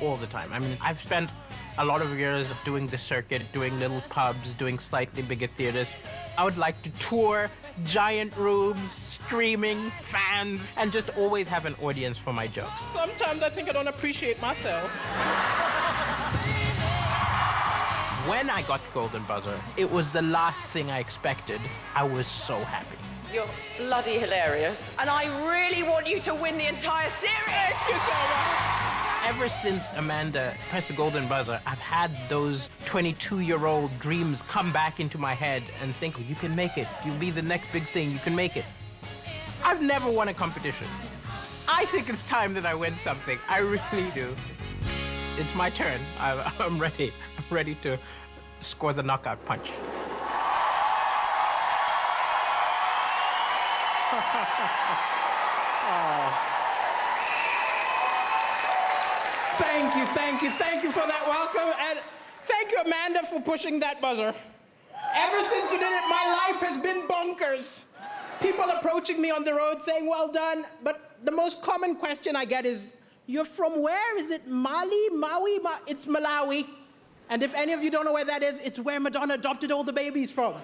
all the time. I mean, I've spent a lot of years doing the circuit, doing little pubs, doing slightly bigger theaters. I would like to tour giant rooms, screaming, fans, and just always have an audience for my jokes. Sometimes I think I don't appreciate myself. When I got the Golden Buzzer, it was the last thing I expected. I was so happy. You're bloody hilarious. And I really want you to win the entire series. Thank you so much. Ever since Amanda pressed the Golden Buzzer, I've had those 22-year-old dreams come back into my head and think, you can make it. You'll be the next big thing. You can make it. I've never won a competition. I think it's time that I win something. I really do. It's my turn. I'm ready. I'm ready to score the knockout punch. Oh. Thank you for that welcome. And thank you, Amanda, for pushing that buzzer. Ever since you did it, my life has been bonkers. People approaching me on the road saying, well done. But the most common question I get is, you're from where? Is it Mali, Maui? It's Malawi. And if any of you don't know where that is, it's where Madonna adopted all the babies from.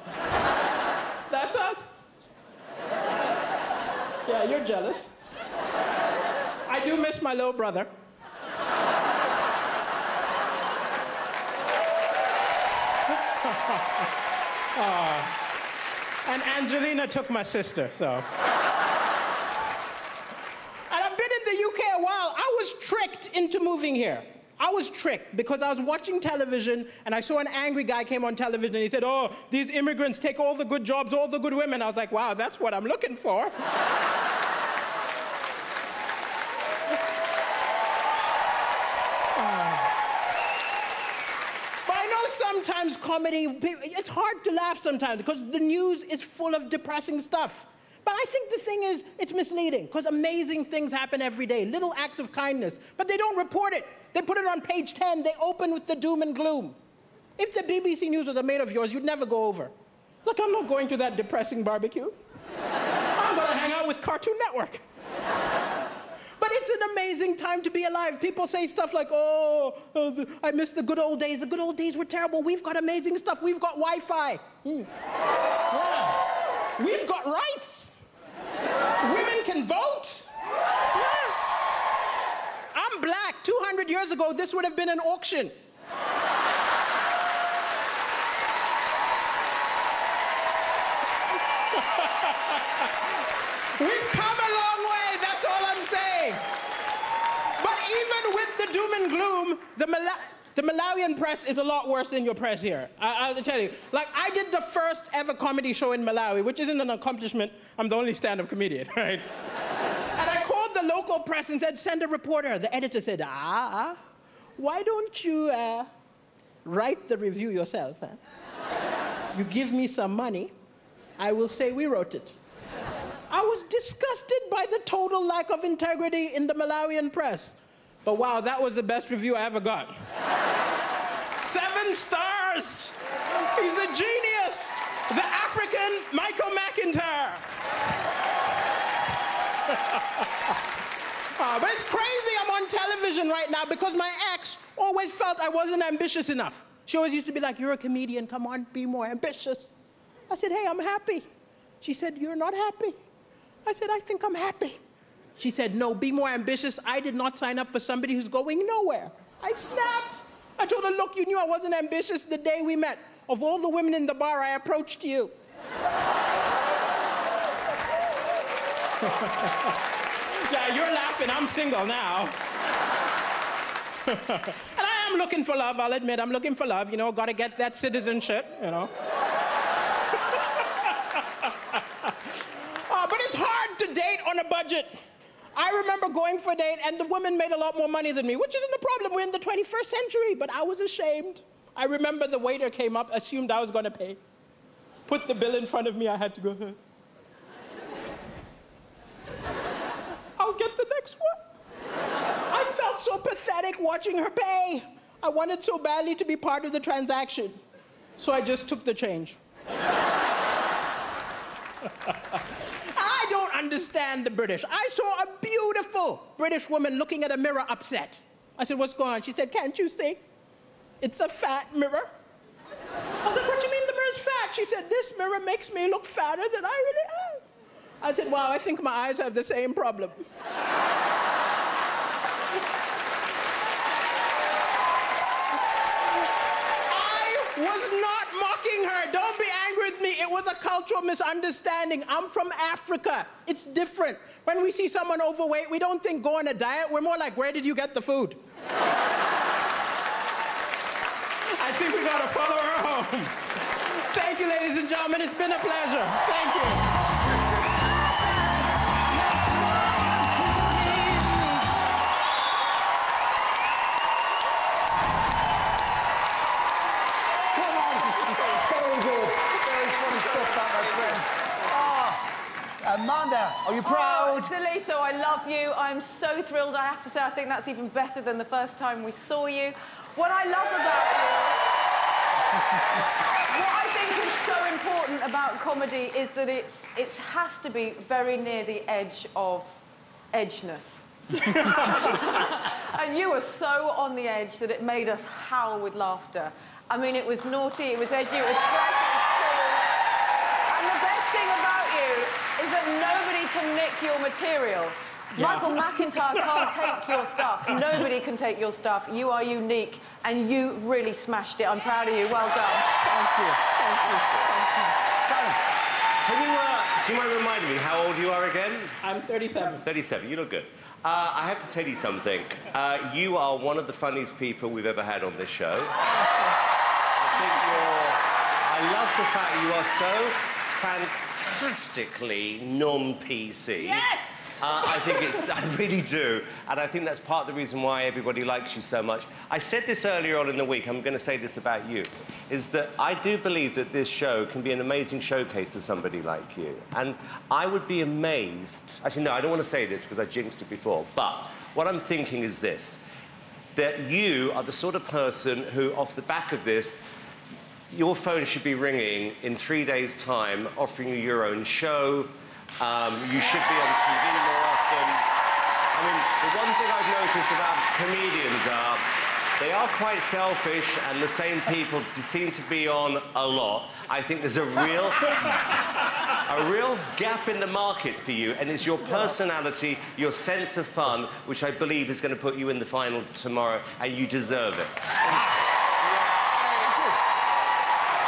That's us. Yeah, you're jealous. I do miss my little brother. And Angelina took my sister, so. And I've been in the UK a while. I was tricked into moving here. I was tricked because I was watching television and I saw an angry guy came on television and he said, oh, these immigrants take all the good jobs, all the good women. I was like, wow, that's what I'm looking for. Sometimes comedy, it's hard to laugh sometimes because the news is full of depressing stuff. But I think the thing is, it's misleading because amazing things happen every day, little acts of kindness, but they don't report it. They put it on page 10, they open with the doom and gloom. If the BBC News was a mate of yours, you'd never go over. Look, I'm not going to that depressing barbecue. I'm gonna hang out with Cartoon Network. But it's an amazing time to be alive. People say stuff like, I miss the good old days. The good old days were terrible. We've got amazing stuff. We've got Wi-Fi. Yeah. We've got rights. Women can vote. Yeah. I'm black. 200 years ago, this would have been an auction. We've come a long way, that's all I'm saying. But even with the doom and gloom, the Malawian press is a lot worse than your press here. I'll tell you. Like, I did the first ever comedy show in Malawi, which isn't an accomplishment. I'm the only stand-up comedian, right? And I called the local press and said, send a reporter. The editor said, why don't you write the review yourself? Huh? You give me some money, I will say we wrote it. I was disgusted by the total lack of integrity in the Malawian press. But wow, that was the best review I ever got. 7 stars! He's a genius! The African Michael McIntyre! But it's crazy I'm on television right now because my ex always felt I wasn't ambitious enough. She always used to be like, you're a comedian, come on, be more ambitious. I said, hey, I'm happy. She said, you're not happy. I said, I think I'm happy. She said, no, be more ambitious. I did not sign up for somebody who's going nowhere. I snapped. I told her, look, you knew I wasn't ambitious the day we met. Of all the women in the bar, I approached you. Yeah, you're laughing. I'm single now. And I am looking for love, I'll admit. I'm looking for love. You know, got to get that citizenship, you know. But it's hard to date on a budget. I remember going for a date and the woman made a lot more money than me, which isn't a problem. We're in the 21st century, but I was ashamed. I remember the waiter came up, assumed I was going to pay. Put the bill in front of me, I had to go, I'll get the next one. I felt so pathetic watching her pay. I wanted so badly to be part of the transaction. So I just took the change. I don't understand the British. I saw a beautiful British woman looking at a mirror upset. I said, what's going on? She said, can't you see? It's a fat mirror. I said, what do you mean the mirror's fat? She said, this mirror makes me look fatter than I really am. I said, wow, I think my eyes have the same problem. I was not mocking her. Don't be angry with me. It was a cultural misunderstanding. I'm from Africa. It's different. When we see someone overweight, we don't think go on a diet. We're more like, where did you get the food? I think we gotta follow her home. Thank you, ladies and gentlemen. It's been a pleasure. Thank you. Amanda, are you proud? Oh, Daliso, I love you. I'm so thrilled. I have to say, I think that's even better than the first time we saw you. What I love about you, what I think is so important about comedy is that it has to be very near the edge of edgeness. And you were so on the edge that it made us howl with laughter. I mean, it was naughty, it was edgy, it was fresh, it was cool. And the best thing about you is that nobody can nick your material. Yeah. Michael McIntyre can't take your stuff. Nobody can take your stuff. You are unique, and you really smashed it. I'm proud of you. Well done. Thank you. Thank you. Thank you. Do you mind reminding me how old you are again? I'm 37. 37. You look good. I have to tell you something. You are one of the funniest people we've ever had on this show. I love the fact you are so fantastically non-PC. Yes! I really do. And I think that's part of the reason why everybody likes you so much. I said this earlier on in the week, I'm going to say this about you, is that I do believe that this show can be an amazing showcase for somebody like you. And I would be amazed... Actually, no, I don't want to say this because I jinxed it before, but what I'm thinking is this, that you are the sort of person who, off the back of this, your phone should be ringing in 3 days' time, offering you your own show. You should be on TV more often. I mean, the one thing I've noticed about comedians are they are quite selfish, and the same people seem to be on a lot. I think there's a real gap in the market for you, and it's your personality, your sense of fun, which I believe is going to put you in the final tomorrow, and you deserve it.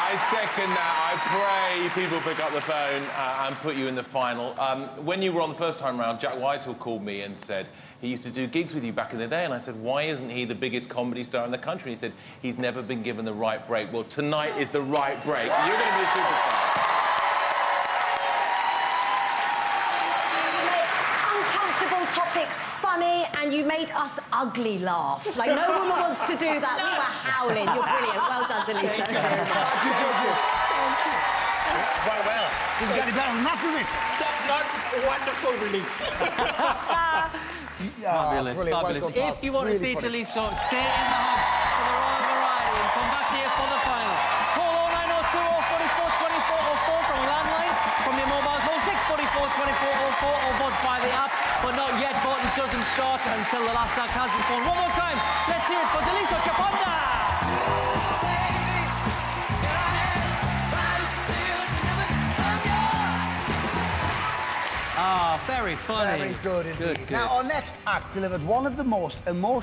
I second that. I pray people pick up the phone and put you in the final. When you were on the first time round, Jack Whitehall called me and said he used to do gigs with you back in the day, and I said, why isn't he the biggest comedy star in the country? He said, he's never been given the right break. Well, tonight is the right break. You're going to be a superstar. Uncomfortable topics funny, and you made us ugly laugh. Like, no woman wants to do that. We were howling. You're brilliant. Well done, Denise. Thank you very much. Thank you, judges. Well, well. Doesn't get any better than that, does it? That's not wonderful relief. Fabulous, brilliant. fabulous. Well done, If you want to see Daliso, stay in the hub for the Royal Variety and come back here for the final. Call 0902 044 24 04 from a landline, from your mobile, call 644 24 04 or vote by the app. But not yet, voting doesn't start until the last act has been phoned. One more time, let's hear it for Daliso Chaponda! Ah, very funny. Very good indeed. Good. Now, our next act delivered one of the most emotional